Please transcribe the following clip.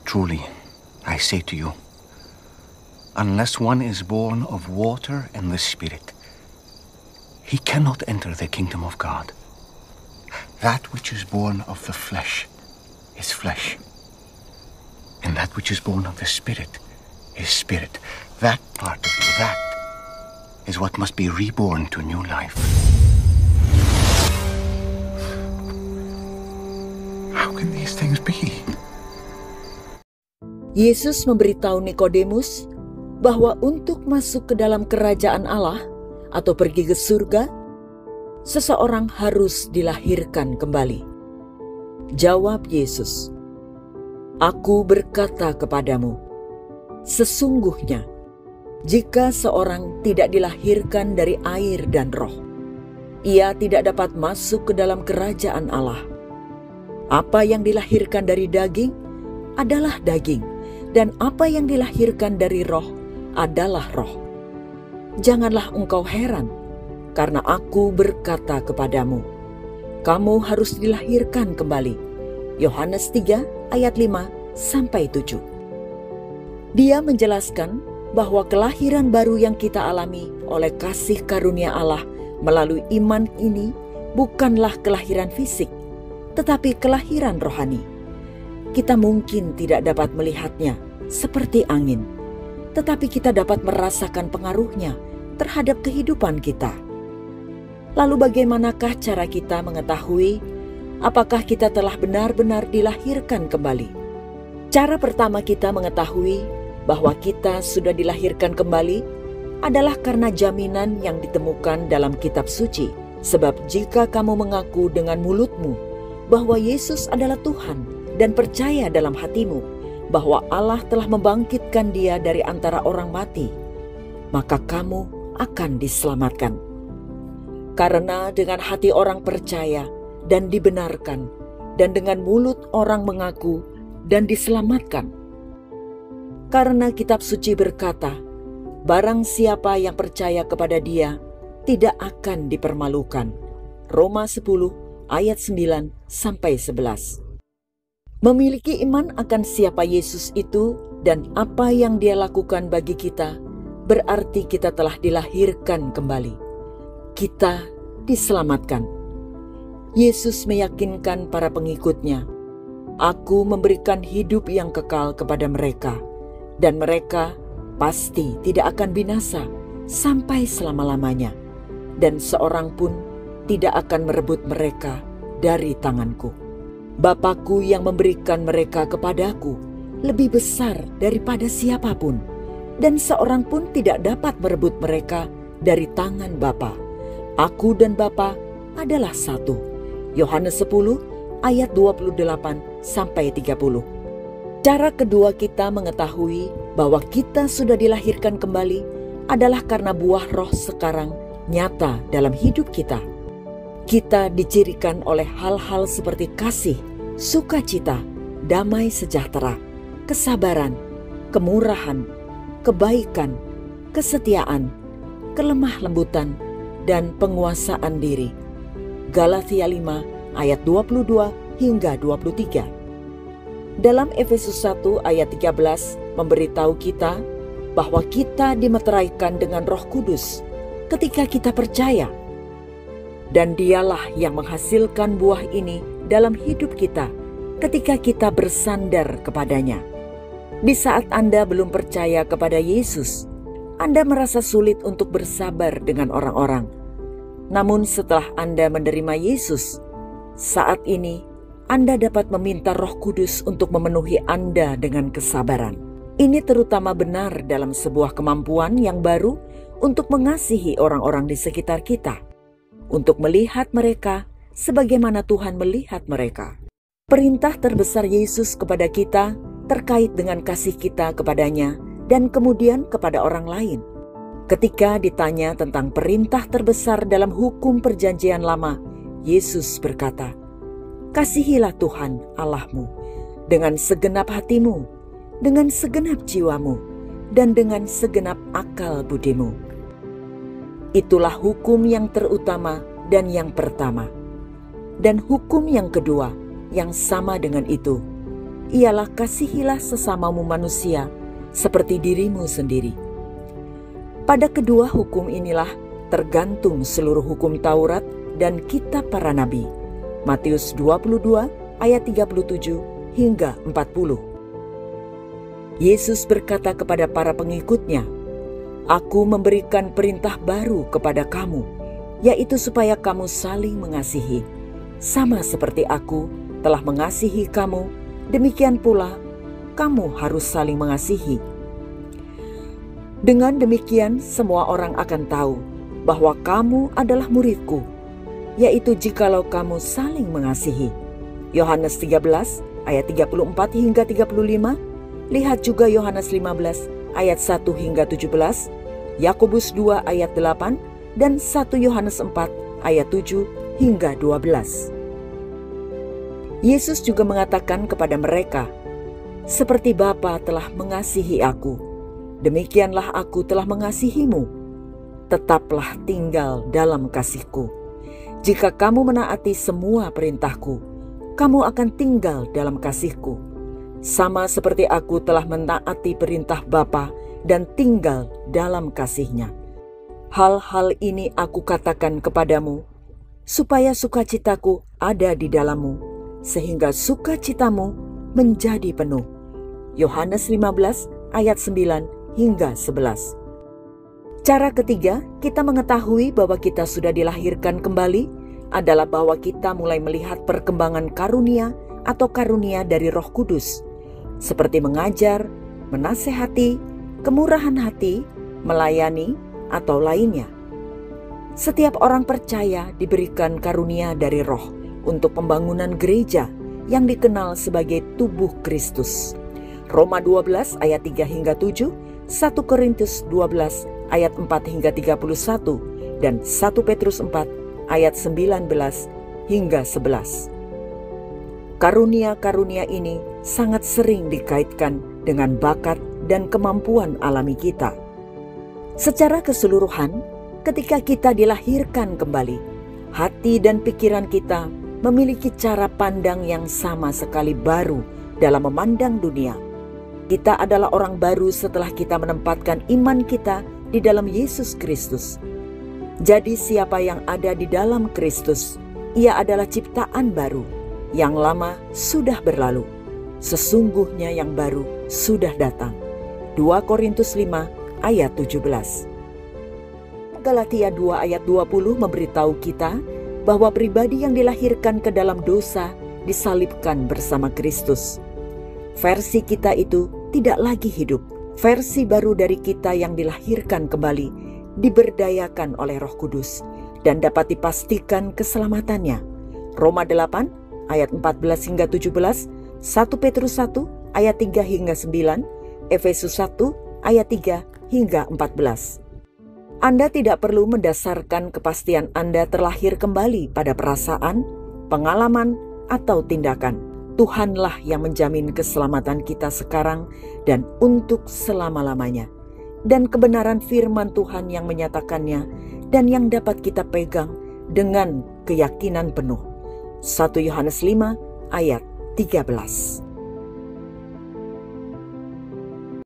Truly, I say to you, unless one is born of water and the Spirit, he cannot enter the kingdom of God. That which is born of the flesh is flesh, and that which is born of the Spirit is spirit. That part of you, that is what must be reborn to new life. How can these things be? Yesus memberitahu Nikodemus bahwa untuk masuk ke dalam kerajaan Allah atau pergi ke surga, seseorang harus dilahirkan kembali. Jawab Yesus, "Aku berkata kepadamu, sesungguhnya jika seorang tidak dilahirkan dari air dan roh, ia tidak dapat masuk ke dalam kerajaan Allah. Apa yang dilahirkan dari daging adalah daging, dan apa yang dilahirkan dari roh adalah roh. Janganlah engkau heran, karena aku berkata kepadamu, kamu harus dilahirkan kembali." Yohanes 3 ayat 5-7. Dia menjelaskan bahwa kelahiran baru yang kita alami oleh kasih karunia Allah melalui iman ini bukanlah kelahiran fisik, tetapi kelahiran rohani. Kita mungkin tidak dapat melihatnya seperti angin, tetapi kita dapat merasakan pengaruhnya terhadap kehidupan kita. Lalu bagaimanakah cara kita mengetahui apakah kita telah benar-benar dilahirkan kembali? Cara pertama kita mengetahui bahwa kita sudah dilahirkan kembali adalah karena jaminan yang ditemukan dalam kitab suci. Sebab jika kamu mengaku dengan mulutmu bahwa Yesus adalah Tuhan dan percaya dalam hatimu bahwa Allah telah membangkitkan Dia dari antara orang mati, maka kamu akan diselamatkan. Karena dengan hati orang percaya dan dibenarkan, dan dengan mulut orang mengaku dan diselamatkan. Karena kitab suci berkata, barang siapa yang percaya kepada Dia tidak akan dipermalukan. Roma 10 ayat 9-11. Memiliki iman akan siapa Yesus itu dan apa yang Dia lakukan bagi kita, berarti kita telah dilahirkan kembali. Kita diselamatkan. Yesus meyakinkan para pengikutnya, "Aku memberikan hidup yang kekal kepada mereka, dan mereka pasti tidak akan binasa sampai selama-lamanya, dan seorang pun tidak akan merebut mereka dari tanganku. Bapakku yang memberikan mereka kepadaku lebih besar daripada siapapun, dan seorang pun tidak dapat merebut mereka dari tangan Bapa. Aku dan Bapa adalah satu." Yohanes 10 ayat 28-30. Cara kedua kita mengetahui bahwa kita sudah dilahirkan kembali adalah karena buah roh sekarang nyata dalam hidup kita. Kita dicirikan oleh hal-hal seperti kasih, sukacita, damai sejahtera, kesabaran, kemurahan, kebaikan, kesetiaan, kelemah lembutan, dan penguasaan diri. Galatia 5 ayat 22-23. Dalam Efesus 1 ayat 13 memberitahu kita bahwa kita dimeteraikan dengan Roh Kudus ketika kita percaya. Dan Dialah yang menghasilkan buah ini dalam hidup kita ketika kita bersandar kepadanya. Di saat Anda belum percaya kepada Yesus, Anda merasa sulit untuk bersabar dengan orang-orang. Namun setelah Anda menerima Yesus, saat ini Anda dapat meminta Roh Kudus untuk memenuhi Anda dengan kesabaran. Ini terutama benar dalam sebuah kemampuan yang baru untuk mengasihi orang-orang di sekitar kita, untuk melihat mereka sebagaimana Tuhan melihat mereka. Perintah terbesar Yesus kepada kita terkait dengan kasih kita kepadanya dan kemudian kepada orang lain. Ketika ditanya tentang perintah terbesar dalam hukum perjanjian lama, Yesus berkata, "Kasihilah Tuhan Allahmu dengan segenap hatimu, dengan segenap jiwamu, dan dengan segenap akal budimu." Itulah hukum yang terutama dan yang pertama. Dan hukum yang kedua yang sama dengan itu, ialah kasihilah sesamamu manusia seperti dirimu sendiri. Pada kedua hukum inilah tergantung seluruh hukum Taurat dan kitab para nabi. Matius 22 ayat 37 hingga 40. Yesus berkata kepada para pengikutnya, "Aku memberikan perintah baru kepada kamu, yaitu supaya kamu saling mengasihi. Sama seperti aku telah mengasihi kamu, demikian pula kamu harus saling mengasihi." Dengan demikian semua orang akan tahu bahwa kamu adalah muridku, yaitu jikalau kamu saling mengasihi. Yohanes 13 ayat 34 hingga 35, lihat juga Yohanes 15 ayat 1 hingga 17, Yakobus 2 ayat 8, dan 1 Yohanes 4 ayat 7 hingga 12. Yesus juga mengatakan kepada mereka, "Seperti Bapa telah mengasihi aku, demikianlah aku telah mengasihimu. Tetaplah tinggal dalam kasihku. Jika kamu menaati semua perintahku, kamu akan tinggal dalam kasihku. Sama seperti aku telah menaati perintah Bapa dan tinggal dalam kasihnya. Hal-hal ini aku katakan kepadamu, supaya sukacitaku ada di dalammu, sehingga sukacitamu menjadi penuh." Yohanes 15 ayat 9 hingga 11. Cara ketiga, kita mengetahui bahwa kita sudah dilahirkan kembali adalah bahwa kita mulai melihat perkembangan karunia atau karunia dari Roh Kudus, seperti mengajar, menasehati, kemurahan hati, melayani, atau lainnya. Setiap orang percaya diberikan karunia dari Roh untuk pembangunan gereja yang dikenal sebagai tubuh Kristus. Roma 12 ayat 3 hingga 7, 1 Korintus 12 ayat 4 hingga 31, dan 1 Petrus 4 ayat 19 hingga 11. Karunia-karunia ini sangat sering dikaitkan dengan bakat dan kemampuan alami kita. Secara keseluruhan, ketika kita dilahirkan kembali, hati dan pikiran kita memiliki cara pandang yang sama sekali baru dalam memandang dunia. Kita adalah orang baru setelah kita menempatkan iman kita di dalam Yesus Kristus. Jadi siapa yang ada di dalam Kristus, ia adalah ciptaan baru. Yang lama sudah berlalu, sesungguhnya yang baru sudah datang. 2 Korintus 5 ayat 17. Galatia 2 ayat 20 memberitahu kita bahwa pribadi yang dilahirkan ke dalam dosa disalibkan bersama Kristus. Versi kita itu tidak lagi hidup. Versi baru dari kita yang dilahirkan kembali diberdayakan oleh Roh Kudus dan dapat dipastikan keselamatannya. Roma 8 ayat 14 hingga 17, 1 Petrus 1 ayat 3 hingga 9, Efesus 1 ayat 3 hingga 14. Anda tidak perlu mendasarkan kepastian Anda terlahir kembali pada perasaan, pengalaman, atau tindakan. Tuhanlah yang menjamin keselamatan kita sekarang dan untuk selama-lamanya. Dan kebenaran firman Tuhan yang menyatakannya dan yang dapat kita pegang dengan keyakinan penuh. 1 Yohanes 5 ayat 13.